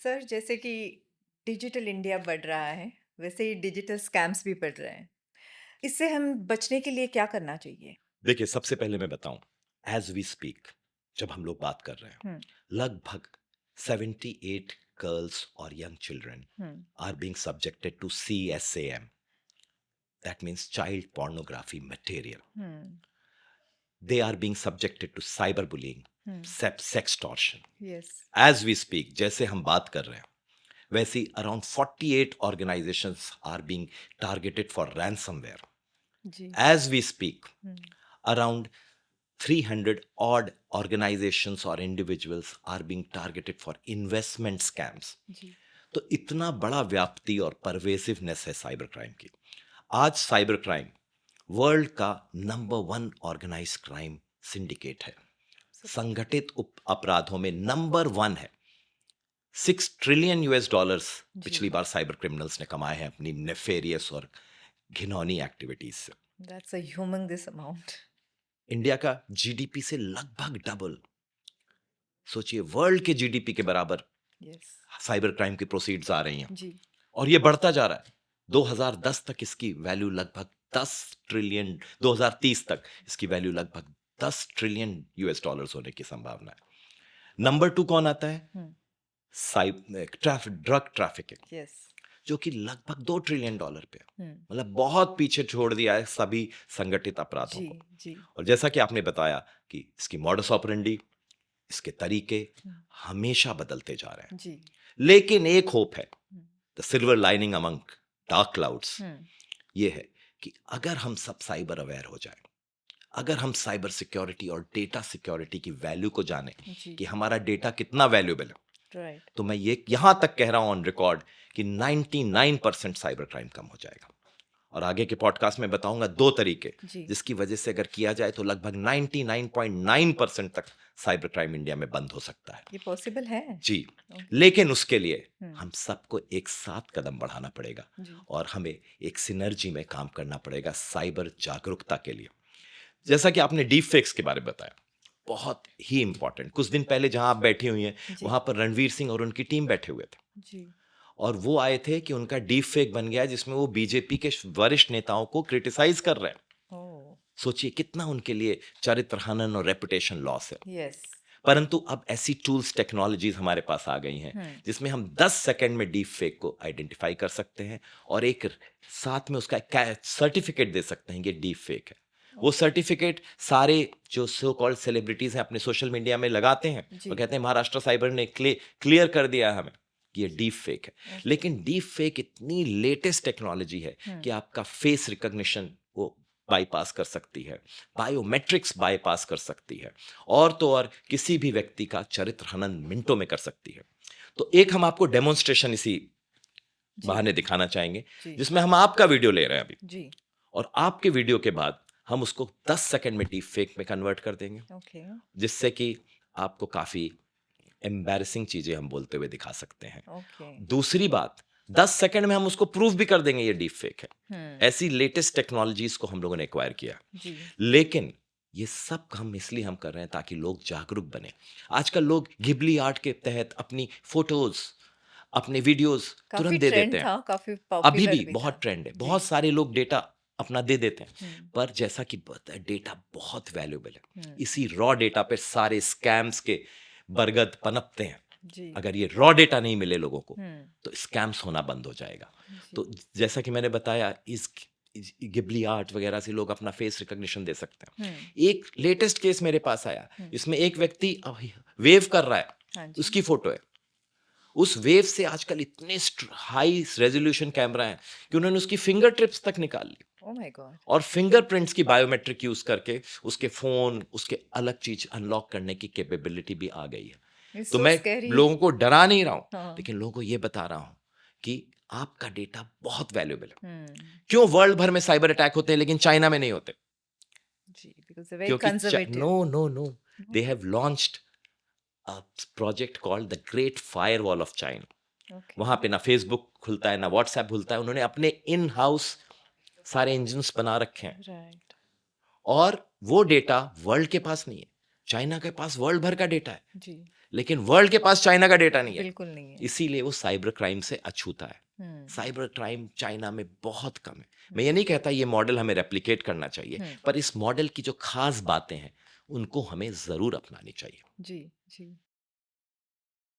Sir, जैसे कि digital India बढ़ रहा है, वैसे ही डिजिटल स्कैम्स भी बढ़ रहे हैं। इससे हम बचने के लिए क्या करना चाहिए? देखिए, सबसे पहले मैं बताऊं, एज वी स्पीक, जब हम लोग बात कर रहे हैं, हुँ, लगभग 78 गर्ल्स और young children um, are being subjected to CSAM, that means child pornography material. Um, They are being subjected to cyberbullying, um, sextortion. Yes, As we speak, जैसे हम बात कर रहे हैं, वैसे ही around 48 organizations are being targeted for ransomware. Ji, As we speak, hmm, around 300 odd organizations or individuals are being targeted for investment scams. जी, तो इतना बड़ा व्याप्ति और परवेसिवनेस है साइबर क्राइम की। आज साइबर क्राइम वर्ल्ड का नंबर 1 ऑर्गेनाइज क्राइम सिंडिकेट है। सच में, संगठित अपराधों में नंबर 1 है। $6 ट्रिलियन जी, पिछली बार साइबर क्रिमिनल्स ने कमाए हैं अपनी नेफेरियस और घिनौनी एक्टिविटीज से। That's a humongous amount. India का जीडीपी से लगभग डबल, सोचिए वर्ल्ड के जीडीपी के बराबर यस, साइबर क्राइम की प्रोसीड्स आ रही हैं। जी, और ये बढ़ता जा रहा है। 2010 तक इसकी वैल्यू लगभग 10 ट्रिलियन, 2030 तक इसकी वैल्यू लगभग $10 ट्रिलियन होने की संभावना है। नंबर 2 कौन आता है? हुँ, ड्रग ट्रैफिकिंग, यस, जो कि लगभग $2 ट्रिलियन पे है। हुँ, मतलब बहुत पीछे छोड़ दिया है सभी संगठित अपराधों जी, को। जी, और जैसा कि आपने बताया कि इसकी मॉडस ऑपरेंडी, इसके तरीके हुँ, हमेशा बदलते जा रहे हैं। जी, लेकिन एक होप है, hmm, the silver lining among dark clouds, hmm, ये है कि अगर हम सब साइबर अवेयर हो जाए, अगर हम साइबर सिक्योरिटी और डेटा सिक्योरिटी की वैल्यू को जाने जी, कि हमारा डेटा कितना वैल्यूएबल है, राइट, तो मैं ये यहां तक कह रहा हूं ऑन रिकॉर्ड कि 99% साइबर क्राइम कम हो जाएगा। और आगे के पॉडकास्ट में बताऊंगा 2 तरीके जी, जिसकी वजह से अगर किया जाए तो लगभग 99.9% तक साइबर क्राइम इंडिया में बंद हो सकता है। ये पॉसिबल है? जी, ओके, लेकिन उसके लिए हुँ, हम सबको एक साथ कदम बढ़ाना पड़ेगा जी, और हमें एक सिनर्जी में काम करना पड़ेगा साइबर जागरूकता के लिए। जैसा कि आपने डीप फेक्स के बारे में बताया, बहुत ही इंपॉर्टेंट। कुछ दिन पहले जहां आप बैठी हुई हैं, जी, वहां पर रणवीर सिंह और उनकी टीम बैठे हुए थे जी, और वो आए थे कि उनका डीप फेक बन गया है जिसमें वो बीजेपी के वरिष्ठ नेताओं को क्रिटिसाइज कर रहे हैं। ओह! सोचिए कितना उनके लिए चरित्र हनन और रेपुटेशन लॉस है। यस, परंतु अब ऐसी टूल्स टेक्नोलॉजीज हमारे पास आ गई हैं हुँ, जिसमें हम 10 सेकंड में डीप फेक को आइडेंटिफाई कर सकते हैं और एक साथ में उसका सर्टिफिकेट दे सकते हैं कि डीप फेक है। वो ओके, सर्टिफिकेट सारे जो सो कॉल्ड सेलिब्रिटीज हैं अपने सोशल मीडिया में लगाते हैं जी, और कहते हैं महाराष्ट्र साइबर ने क्लियर कर दिया है हमें कि ये डीप फेक है। ओके, लेकिन डीप फेक इतनी लेटेस्ट टेक्नोलॉजी है हुँ, कि आपका फेस रिकॉग्निशन वो बाईपास कर सकती है, बायोमेट्रिक्स बाईपास कर सकती है और तो और किसी भी व्यक्ति का चरित्र हनन मिनटों में कर सकती है। तो एक हम आपको डेमोन्स्ट्रेशन इसी जी, बहाने दिखाना चाहेंगे जी, जिसमें हम आपका वीडियो ले रहे हैं अभी जी, और आपके वीडियो के बाद हम उसको 10 सेकंड में डीप फेक में कन्वर्ट कर देंगे ओके, जिससे कि आपको काफी एम्बैरेसिंग चीजें हम बोलते हुए दिखा सकते हैं। ओके, दूसरी बात, 10 सेकंड में हम उसको प्रूव भी कर देंगे ये डीप फेक है। हुँ, ऐसी लेटेस्ट टेक्नोलॉजीज को हम लोगों ने एक्वायर किया। जी, लेकिन ये सब हम इसलिए हम कर रहे हैं ताकि लोग जागरूक बने। आजकल लोग घिबली आर्ट के तहत अपनी फोटोज, अपने वीडियोस काफ़ी तुरंत दे ट्रेंड देते हैं। था, काफ़ी अभी पॉपुलर भी भी था। बहुत ट्रेंड है, जी, बहुत सारे लोग डेटा अपना दे देते हैं। हुँ, पर जैसा कि पता है डेटा बहुत वैल्यूएबल है। हुँ, इसी रॉ डेटा पे सारे स्कैम्स के बरगद पनपते हैं। जी, अगर ये रॉ डेटा नहीं मिले लोगों को हुँ, तो स्कैम्स होना बंद हो जाएगा। जी, तो जैसा कि मैंने बताया इस गिबली आर्ट वगैरह से लोग अपना फेस रिकॉग्निशन दे सकते हुँ, हैं। एक लेटेस्ट केस मेरे पास आया हुँ, इसमें एक व्यक्ति वेव कर रहा है, हाँ जी, उसकी फोटो है। उस वेव से आजकल इतने हाई रेजोल्यूशन कैमरा है कि उन्होंने उसकी फिंगर टिप्स तक निकाल ली ओह माय गॉड! और फिंगरप्रिंट्स की बायोमेट्रिक यूज करके उसके फोन, उसके अलग चीज अनलॉक करने की कैपेबिलिटी भी आ गई है। इट्स तो सो मैं स्कैरी। लोगों को डरा नहीं रहा हूं, हाँ, लेकिन लोगों को यह बता रहा हूं कि आपका डेटा बहुत वैल्यूएबल है। हुँ, क्यों वर्ल्ड भर में साइबर अटैक होते हैं लेकिन चाइना में नहीं होते? जी, बिकॉज़ दे आर वेरी क्योंकि conservative. No no no, no? They have launched a project called the great firewall of China. Okay, वहां पे ना फेसबुक खुलता है ना व्हाट्सएप खुलता है, उन्होंने अपने इन हाउस सारे इंजन्स बना रखे हैं राइट, और वो डेटा वर्ल्ड के पास नहीं है, चाइना के पास वर्ल्ड भर का डेटा है। जी, लेकिन वर्ल्ड के पास चाइना का डेटा नहीं है, बिल्कुल नहीं है। इसीलिए वो साइबर क्राइम से अछूता है। हुँ, साइबर क्राइम चाइना में बहुत कम है। हुँ, मैं ये नहीं कहता ये मॉडल हमें रेप्लिकेट करना चाहिए, हुँ। पर इस मॉडल की जो खास बातें हैं, उनको हमें ज़रूर अपनानी चाहिए। जी, जी।